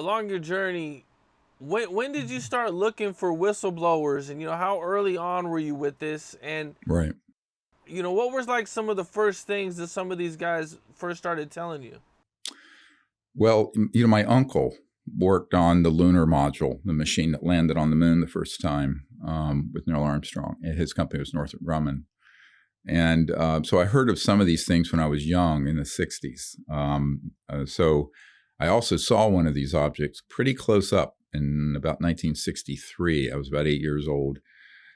along your journey, when did you start looking for whistleblowers, and how early on were you with this? And Right. what was like some of the first things that some of these guys first started telling you? Well, my uncle worked on the lunar module, the machine that landed on the moon the first time, with Neil Armstrong. And his company was Northrop Grumman. And so I heard of some of these things when I was young in the 60s. So I also saw one of these objects pretty close up in about 1963. I was about 8 years old.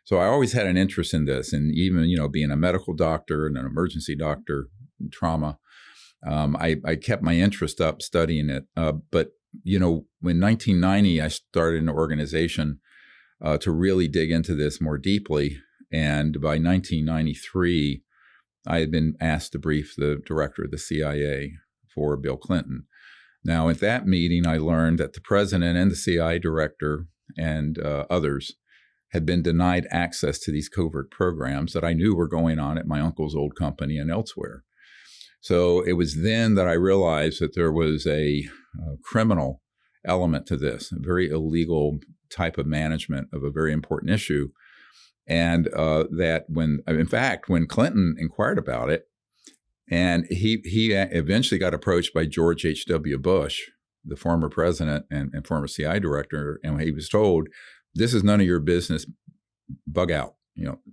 So I always had an interest in this. And even, being a medical doctor and an emergency doctor in trauma, I kept my interest up studying it. But, in 1990, I started an organization to really dig into this more deeply. And by 1993, I had been asked to brief the director of the CIA for Bill Clinton. Now, at that meeting, I learned that the president and the CIA director and others had been denied access to these covert programs that I knew were going on at my uncle's old company and elsewhere. So it was then that I realized that there was a criminal element to this, a very illegal type of management of a very important issue. And that when Clinton inquired about it, and he eventually got approached by George H.W. Bush, the former president and former CIA director, and he was told, this is none of your business, bug out,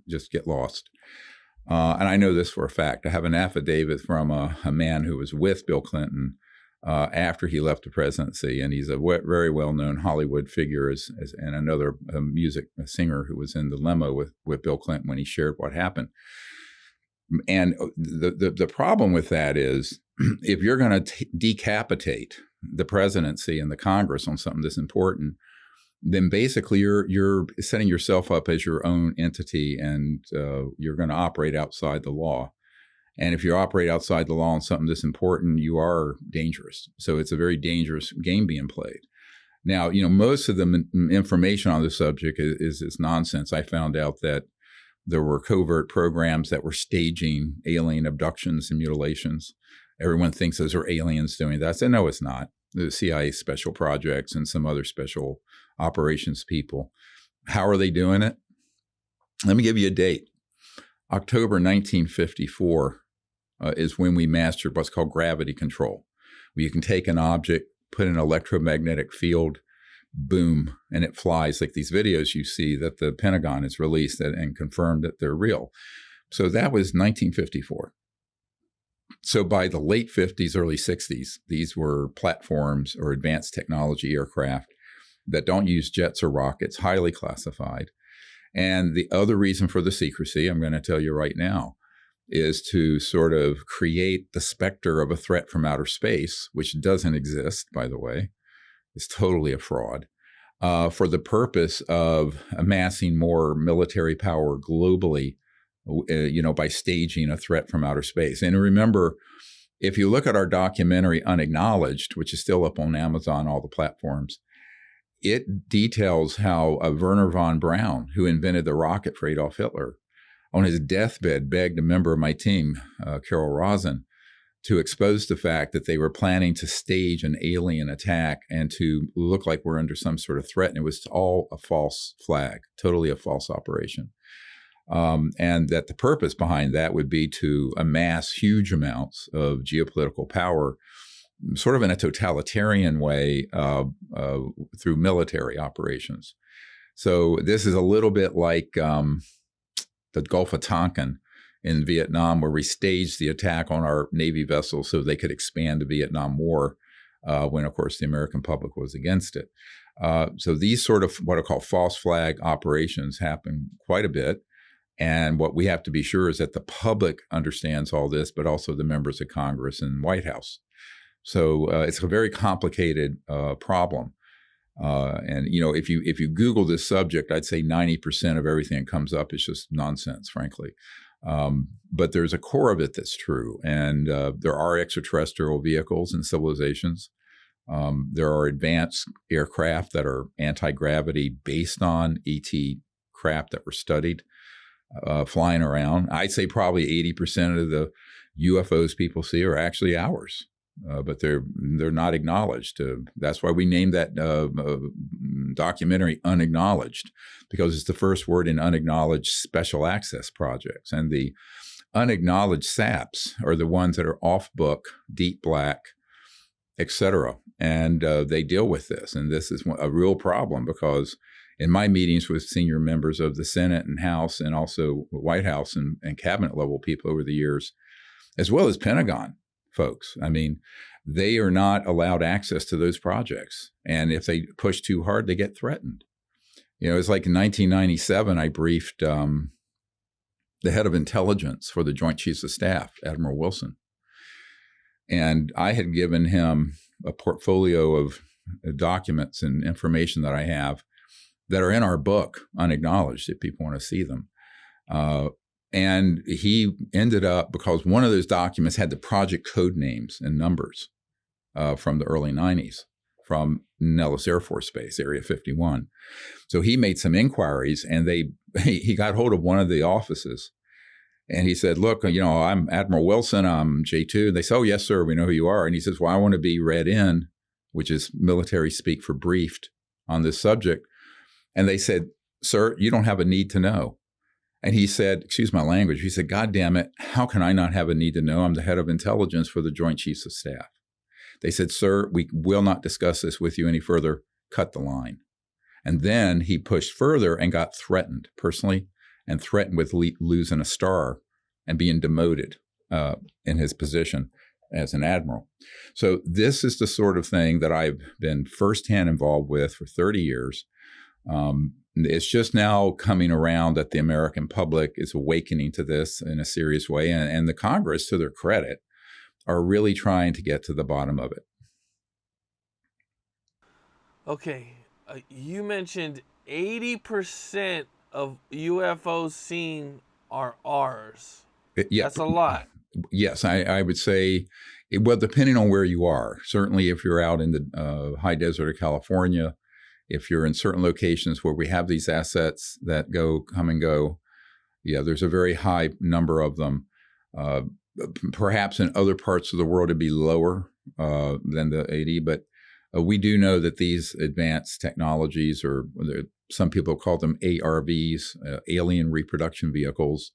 just get lost. And I know this for a fact. I have an affidavit from a man who was with Bill Clinton after he left the presidency, and he's a very well-known Hollywood figure and another music singer who was in the limo with Bill Clinton when he shared what happened. And the problem with that is, if you're going to decapitate the presidency and the Congress on something this important, then basically you're setting yourself up as your own entity, and you're going to operate outside the law. And if you operate outside the law on something this important, you are dangerous. So it's a very dangerous game being played. Now, most of the information on the subject is nonsense. I found out that there were covert programs that were staging alien abductions and mutilations. Everyone thinks those are aliens doing that. I said, no, it's not. The CIA special projects and some other special operations people. How are they doing it? Let me give you a date. October 1954 is when we mastered what's called gravity control, where you can take an object, put an electromagnetic field, boom, and it flies, like these videos you see that the Pentagon has released and confirmed that they're real. So that was 1954. So by the late 50s, early 60s, these were platforms or advanced technology aircraft that don't use jets or rockets, highly classified. And the other reason for the secrecy, I'm going to tell you right now, is to sort of create the specter of a threat from outer space, which doesn't exist, by the way. It's totally a fraud, for the purpose of amassing more military power globally, by staging a threat from outer space. And remember, if you look at our documentary Unacknowledged, which is still up on Amazon, all the platforms, it details how Werner von Braun, who invented the rocket for Adolf Hitler, on his deathbed begged a member of my team, Carol Rosen, to expose the fact that they were planning to stage an alien attack and to look like we're under some sort of threat. And it was all a false flag, totally a false operation. And that the purpose behind that would be to amass huge amounts of geopolitical power, sort of in a totalitarian way, through military operations. So this is a little bit like the Gulf of Tonkin in Vietnam, where we staged the attack on our Navy vessels so they could expand the Vietnam War, when, of course, the American public was against it. So these sort of what I call false flag operations happen quite a bit. And what we have to be sure is that the public understands all this, but also the members of Congress and White House. So it's a very complicated problem. And if you Google this subject, I'd say 90% of everything that comes up is just nonsense, frankly. But there's a core of it that's true. And there are extraterrestrial vehicles and civilizations. There are advanced aircraft that are anti-gravity based on ET craft that were studied, flying around. I'd say probably 80% of the UFOs people see are actually ours. but they're not acknowledged. That's why we named that documentary "Unacknowledged," because it's the first word in unacknowledged special access projects. And the unacknowledged SAPs are the ones that are off book, deep black, etc. And they deal with this. And this is a real problem, because in my meetings with senior members of the Senate and House, and also White House and cabinet level people over the years, as well as Pentagon folks, I mean, they are not allowed access to those projects. And if they push too hard, they get threatened. It's like in 1997, I briefed the head of intelligence for the Joint Chiefs of Staff, Admiral Wilson. And I had given him a portfolio of documents and information that I have that are in our book, Unacknowledged, if people want to see them. And he ended up, because one of those documents had the project code names and numbers from the early 90s, from Nellis Air Force Base, Area 51. So he made some inquiries, and he got hold of one of the offices. And he said, look, I'm Admiral Wilson, I'm J2. And they said, oh, yes, sir, we know who you are. And he says, well, I want to be read in, which is military speak for briefed, on this subject. And they said, sir, you don't have a need to know. And he said, excuse my language, he said, God damn it, how can I not have a need to know? I'm the head of intelligence for the Joint Chiefs of Staff. They said, sir, we will not discuss this with you any further. Cut the line. And then he pushed further and got threatened personally, and threatened with losing a star and being demoted in his position as an admiral. So this is the sort of thing that I've been firsthand involved with for 30 years. It's just now coming around that the American public is awakening to this in a serious way. And the Congress, to their credit, are really trying to get to the bottom of it. Okay, you mentioned 80% of UFOs seen are ours. Yeah, that's a lot. Yes, I would say, well, depending on where you are. Certainly if you're out in the high desert of California, if you're in certain locations where we have these assets that come and go, yeah, there's a very high number of them. Perhaps in other parts of the world it'd be lower than the 80, but we do know that these advanced technologies, or some people call them ARVs, alien reproduction vehicles,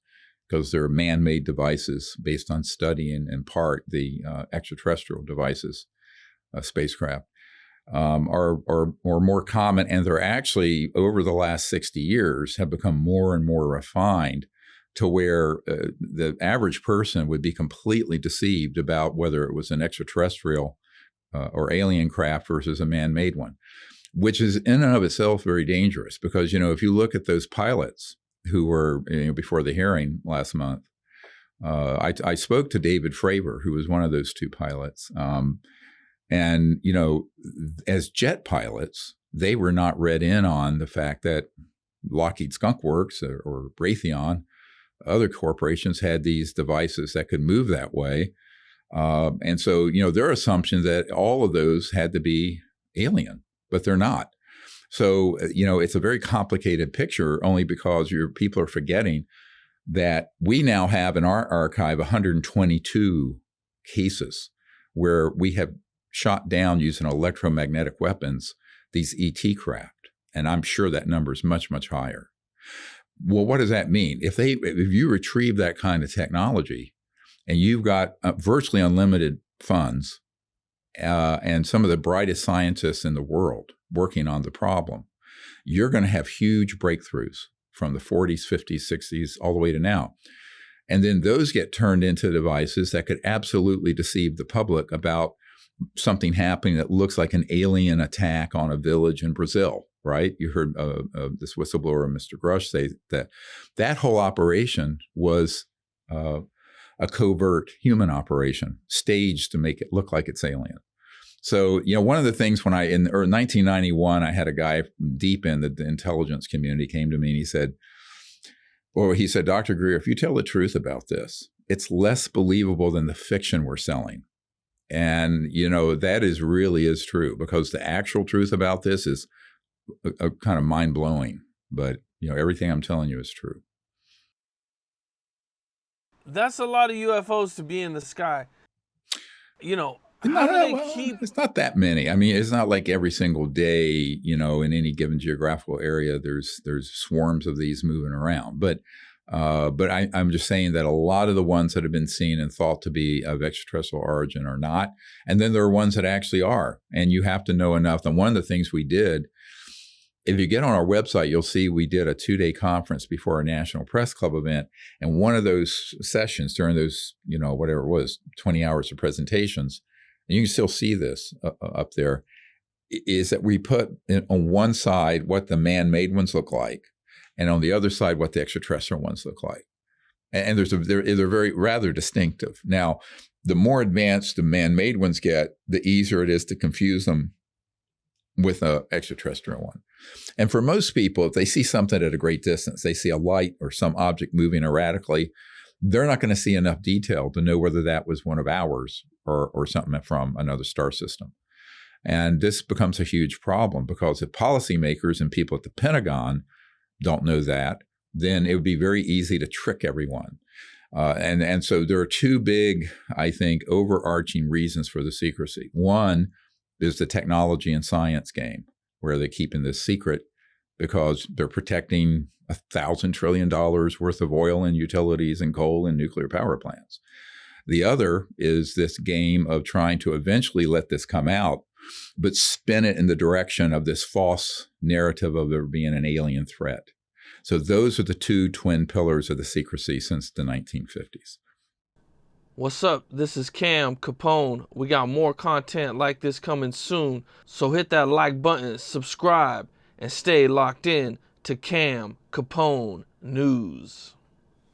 because they're man-made devices based on studying in part the extraterrestrial devices, spacecraft, are more common. And they're actually, over the last 60 years, have become more and more refined to where the average person would be completely deceived about whether it was an extraterrestrial or alien craft versus a man-made one, which is in and of itself very dangerous. Because, if you look at those pilots who were, before the hearing last month, I spoke to David Fravor, who was one of those two pilots. And, as jet pilots, they were not read in on the fact that Lockheed Skunk Works or Raytheon, other corporations, had these devices that could move that way. And so, their assumption that all of those had to be alien, but they're not. So, it's a very complicated picture, only because your people are forgetting that we now have in our archive 122 cases where we have shot down using electromagnetic weapons these ET craft. And I'm sure that number is much, much higher. Well, what does that mean? If you retrieve that kind of technology and you've got virtually unlimited funds and some of the brightest scientists in the world working on the problem, you're going to have huge breakthroughs from the 40s, 50s, 60s, all the way to now. And then those get turned into devices that could absolutely deceive the public about something happening that looks like an alien attack on a village in Brazil, right? You heard this whistleblower, Mr. Grush, say that whole operation was a covert human operation, staged to make it look like it's alien. So, one of the things in 1991, I had a guy deep in the intelligence community came to me and he said, Dr. Greer, if you tell the truth about this, it's less believable than the fiction we're selling. And, that really is true, because the actual truth about this is a kind of mind blowing. But, everything I'm telling you is true. That's a lot of UFOs to be in the sky. How do they Well, keep? it's not that many. I mean, it's not like every single day, in any given geographical area, there's swarms of these moving around. But I'm just saying that a lot of the ones that have been seen and thought to be of extraterrestrial origin are not, and then there are ones that actually are. And you have to know enough. And one of the things we did, if you get on our website, you'll see we did a 2-day conference before our National Press Club event. And one of those sessions during those, whatever it was, 20 hours of presentations, and you can still see this up there, is that we put on one side what the man-made ones look like, and on the other side what the extraterrestrial ones look like. And they're very rather distinctive. Now, the more advanced the man-made ones get, the easier it is to confuse them with an extraterrestrial one. And for most people, if they see something at a great distance, they see a light or some object moving erratically, they're not going to see enough detail to know whether that was one of ours or something from another star system. And this becomes a huge problem, because if policymakers and people at the Pentagon don't know that, then it would be very easy to trick everyone. And so there are two big, I think, overarching reasons for the secrecy. One is the technology and science game, where they're keeping this secret because they're protecting $1,000 trillion worth of oil and utilities and coal and nuclear power plants. The other is this game of trying to eventually let this come out, but spin it in the direction of this false narrative of there being an alien threat. So those are the two twin pillars of the secrecy since the 1950s. What's up? This is Cam Capone. We got more content like this coming soon, so hit that like button, subscribe, and stay locked in to Cam Capone News.